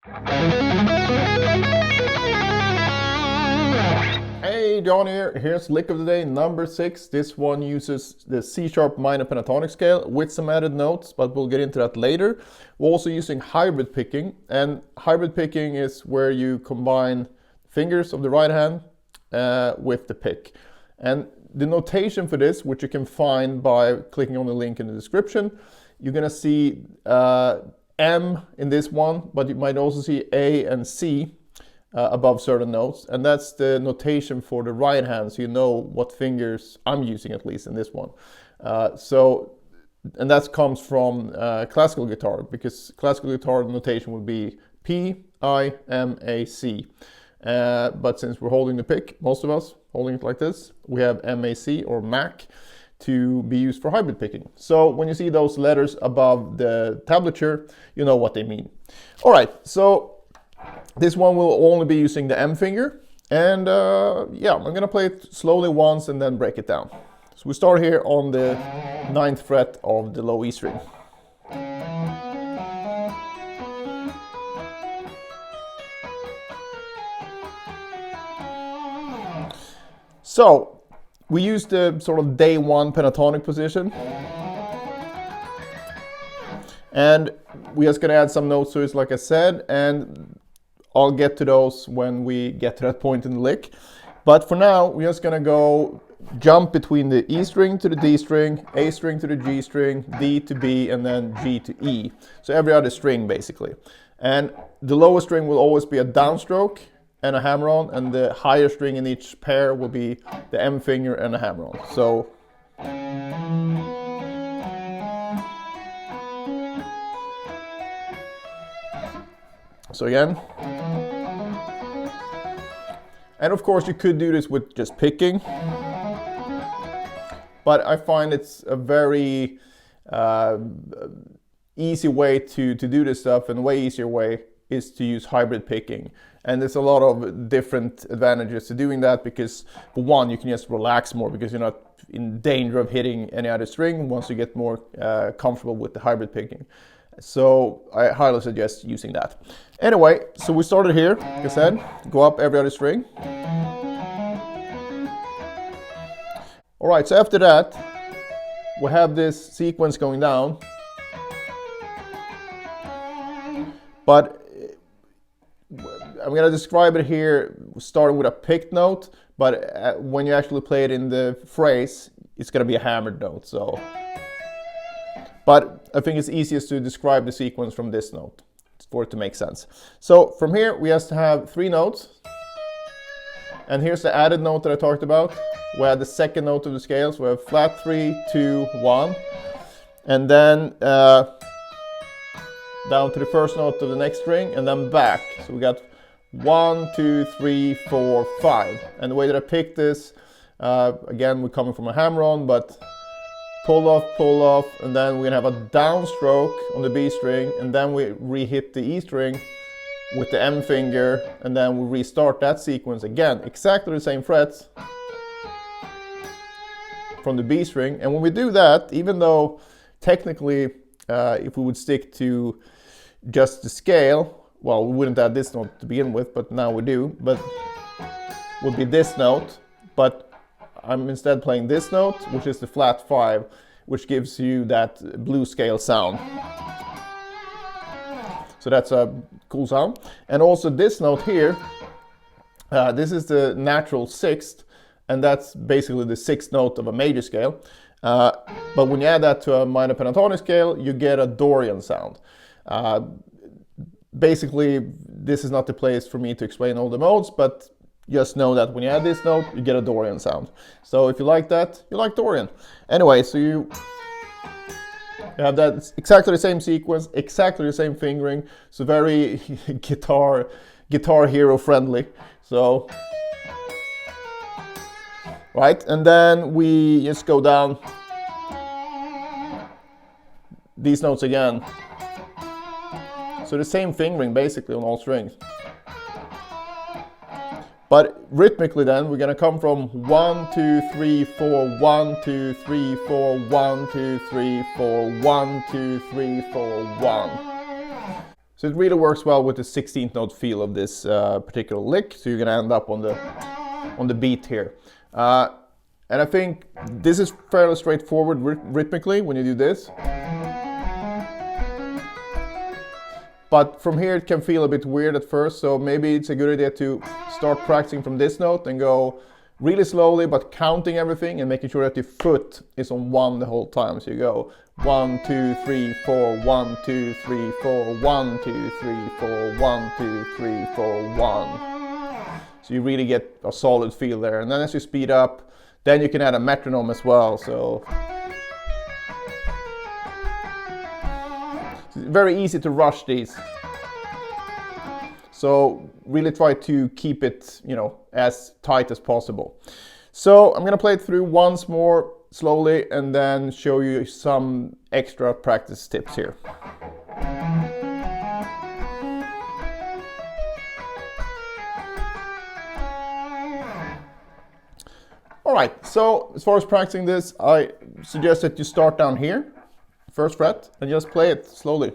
Hey, John here. Here's lick of the day number 6. This one uses the C sharp minor pentatonic scale with some added notes, but we'll get into that later. We're also using hybrid picking, and hybrid picking is where you combine fingers of the right hand with the pick. And the notation for this, which you can find by clicking on the link in the description, you're gonna see M in this one, but you might also see A and C above certain notes, and that's the notation for the right hand, so you know what fingers I'm using, at least in this one. And that comes from classical guitar, because classical guitar notation would be P, I, M, A, C. But since we're holding the pick, most of us holding it like this, we have MAC or Mac to be used for hybrid picking. So when you see those letters above the tablature, you know what they mean. All right, so this one will only be using the M finger, and yeah, I'm gonna play it slowly once and then break it down. So we start here on the 9th fret of the low E string. So we use the sort of day 1 pentatonic position, and we're just gonna add some notes to it, like I said, and I'll get to those when we get to that point in the lick. But for now, we're just gonna go jump between the E string to the D string, A string to the G string, D to B, and then G to E. So every other string, basically. And the lower string will always be a downstroke and a hammer-on, and the higher string in each pair will be the M finger and a hammer-on. So again. And of course you could do this with just picking, but I find it's a very easy way to do this stuff, and a way easier way is to use hybrid picking. And there's a lot of different advantages to doing that, because for one, you can just relax more because you're not in danger of hitting any other string once you get more comfortable with the hybrid picking. So I highly suggest using that. Anyway, so we started here, like I said, go up every other string. All right, so after that, we have this sequence going down. But I'm gonna describe it here starting with a picked note, but when you actually play it in the phrase, it's gonna be a hammered note, so. But I think it's easiest to describe the sequence from this note for it to make sense. So from here, we have to have 3 notes. And here's the added note that I talked about. We have the second note of the scale, so we have flat 3, 2, 1. And then down to the first note of the next string, and then back. So we got 1, 2, 3, 4, 5. And the way that I picked this, again, we're coming from a hammer-on, but pull off, and then we're gonna have a downstroke on the B string, and then we re-hit the E string with the M finger, and then we restart that sequence again, exactly the same frets from the B string. And when we do that, even though technically if we would stick to just the scale, well, we wouldn't add this note to begin with, but now we do, but would be this note, but I'm instead playing this note, which is the flat 5, which gives you that blue scale sound. So that's a cool sound. And also this note here, this is the natural 6th, and that's basically the 6th note of a major scale. But when you add that to a minor pentatonic scale, you get a Dorian sound. Basically, this is not the place for me to explain all the modes, but just know that when you add this note, you get a Dorian sound. So if you like that, you like Dorian. Anyway, so you have that, it's exactly the same sequence, exactly the same fingering, so very guitar hero friendly. So, right, and then we just go down these notes again. So the same fingering basically on all strings. But rhythmically then, we're gonna come from 1, 2, 3, 4, 1, 2, 3, 4, 1, 2, 3, 4, 1, 2, 3, 4, 1. So it really works well with the 16th note feel of this particular lick. So you're going to end up on the beat here. And I think this is fairly straightforward rhythmically when you do this. But from here it can feel a bit weird at first, so maybe it's a good idea to start practicing from this note and go really slowly, but counting everything and making sure that your foot is on 1 the whole time. So you go 1, 2, 3, 4, 1, 2, 3, 4, 1, 2, 3, 4, 1, 2, 3, 4, 1. So you really get a solid feel there. And then as you speed up, then you can add a metronome as well. So it's very easy to rush these. So really try to keep it, you know, as tight as possible. So I'm gonna play it through once more slowly and then show you some extra practice tips here. Alright, so as far as practicing this, I suggest that you start down here, first fret, and just play it slowly.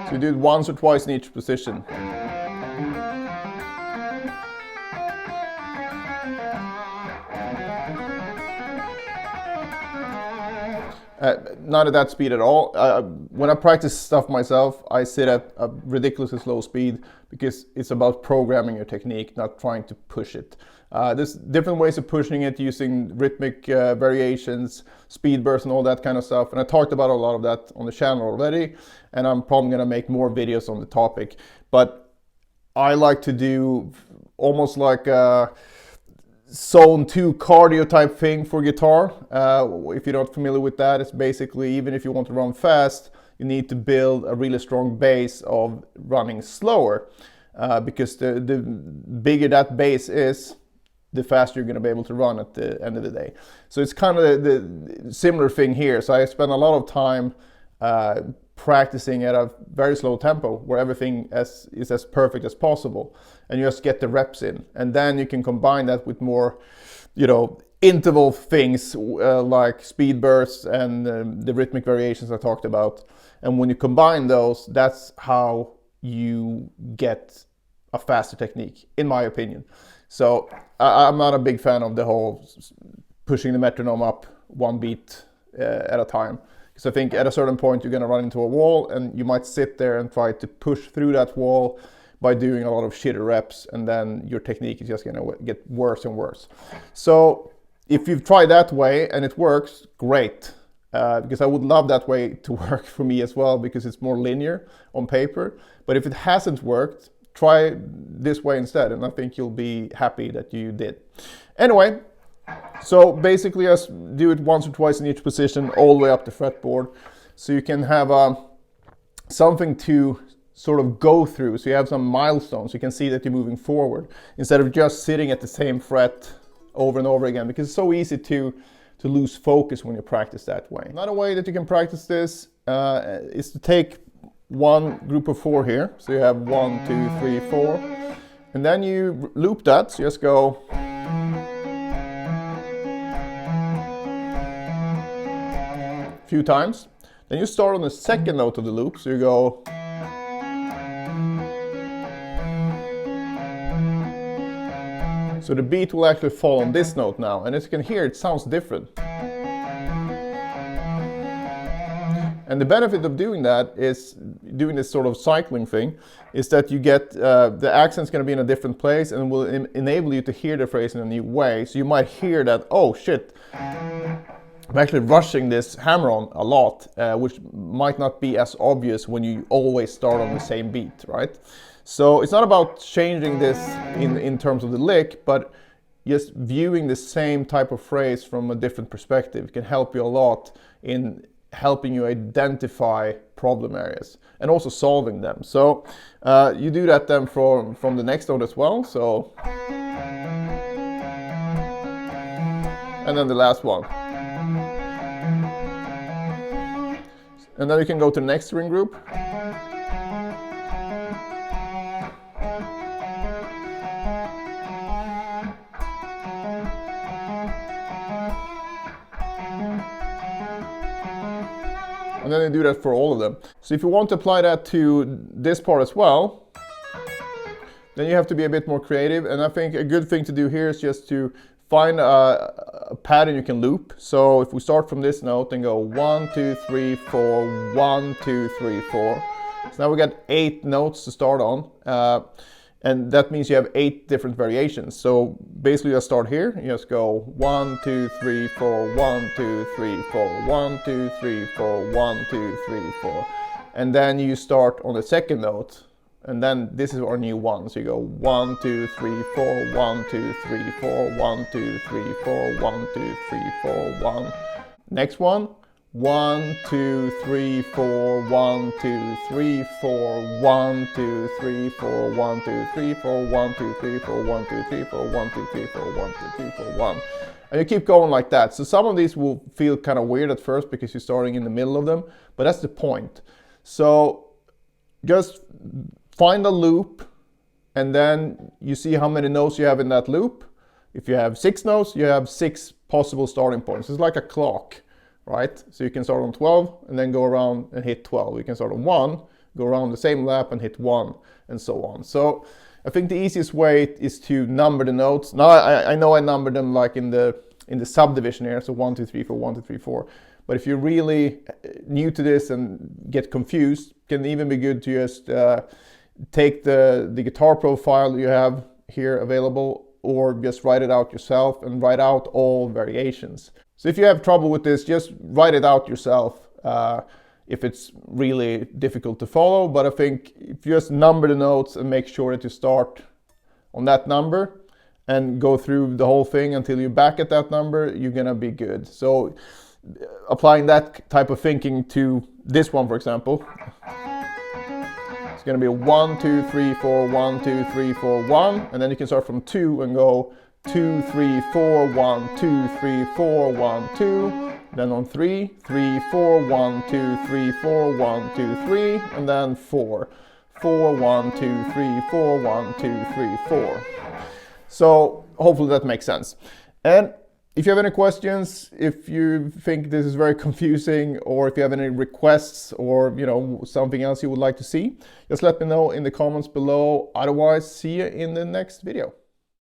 So you do it once or twice in each position. Not at that speed at all. When I practice stuff myself, I sit at a ridiculously slow speed because it's about programming your technique, not trying to push it. There's different ways of pushing it using rhythmic variations, speed bursts and all that kind of stuff. And I talked about a lot of that on the channel already, and I'm probably gonna make more videos on the topic. But I like to do almost like a zone 2 cardio type thing for guitar. If you're not familiar with that, it's basically, even if you want to run fast, you need to build a really strong base of running slower, because the bigger that base is, the faster you're going to be able to run at the end of the day. So it's kind of the similar thing here. So I spend a lot of time practicing at a very slow tempo where everything is as perfect as possible, and you just get the reps in, and then you can combine that with more, you know, interval things like speed bursts and the rhythmic variations I talked about. And when you combine those, that's how you get a faster technique, in my opinion. So I'm not a big fan of the whole pushing the metronome up 1 beat at a time. Because I think at a certain point you're going to run into a wall, and you might sit there and try to push through that wall by doing a lot of shitty reps, and then your technique is just going to get worse and worse. So if you've tried that way and it works, great. Because I would love that way to work for me as well, because it's more linear on paper. But if it hasn't worked, try this way instead, and I think you'll be happy that you did. Anyway, so basically just do it once or twice in each position all the way up the fretboard, so you can have something to sort of go through, so you have some milestones, you can see that you're moving forward instead of just sitting at the same fret over and over again, because it's so easy to lose focus when you practice that way. Another way that you can practice this is to take one group of 4 here, so you have 1, 2, 3, 4, and then you loop that, so you just go a few times. Then you start on the second note of the loop, so you go so the beat will actually fall on this note now, and as you can hear, it sounds different. And the benefit of doing that is, doing this sort of cycling thing, is that you get the accent's going to be in a different place, and will enable you to hear the phrase in a new way. So you might hear that, oh shit, I'm actually rushing this hammer-on a lot, which might not be as obvious when you always start on the same beat, right? So it's not about changing this in terms of the lick, but just viewing the same type of phrase from a different perspective can help you a lot in helping you identify problem areas and also solving them. So you do that then from the next note as well. So, and then the last one. And then you can go to the next string group. And then you do that for all of them. So if you want to apply that to this part as well, then you have to be a bit more creative. And I think a good thing to do here is just to find a pattern you can loop. So if we start from this note and go 1, 2, 3, 4, 1, 2, 3, 4. So now we got 8 notes to start on. And that means you have 8 different variations. So basically you just start here, you just go 1, 2, 3, 4, 1, 2, 3, 4, 1, 2, 3, 4, 1, 2, 3, 4. And then you start on the second note. And then this is our new one. So you go 1, 2, 3, 4, 1, 2, 3, 4, 1, 2, 3, 4, 1, 2, 3, 4, 1. Next one. 1, 2, 3, 4, 1, 2, 3, 4, 1, 2, 3, 4, 1, 2, 3, 4, 1, 2, 3, 4, 1, 2, 3, 4, 1, 2, 3, 4, 1, 2, 3, 4, 1. And you keep going like that. So some of these will feel kind of weird at first because you're starting in the middle of them, but that's the point. So just find a loop, and then you see how many notes you have in that loop. If you have 6 notes, you have 6 possible starting points. It's like a clock, right? So you can start on 12 and then go around and hit 12. You can start on 1, go around the same lap and hit 1, and so on. So I think the easiest way is to number the notes. Now I know I numbered them like in the subdivision here, so 1, 2, 3, 4, 1, 2, 3, 4. But if you're really new to this and get confused, it can even be good to just take the guitar profile you have here available, or just write it out yourself and write out all variations. So if you have trouble with this, just write it out yourself if it's really difficult to follow. But I think if you just number the notes and make sure that you start on that number and go through the whole thing until you're back at that number, you're gonna be good. So applying that type of thinking to this one, for example, it's going to be 1, 2, 3, 4, 1, 2, 3, 4, 1, and then you can start from 2 and go 2, 3, 4, 1, 2, 3, 4, 1, 2, then on 3, 3, 4, 1, 2, 3, 4, 1, 2, 3, and then 4, 4, 1, 2, 3, 4, 1, 2, 3, 4. So hopefully that makes sense. And if you have any questions, if you think this is very confusing, or if you have any requests, or something else you would like to see, just let me know in the comments below. Otherwise, see you in the next video.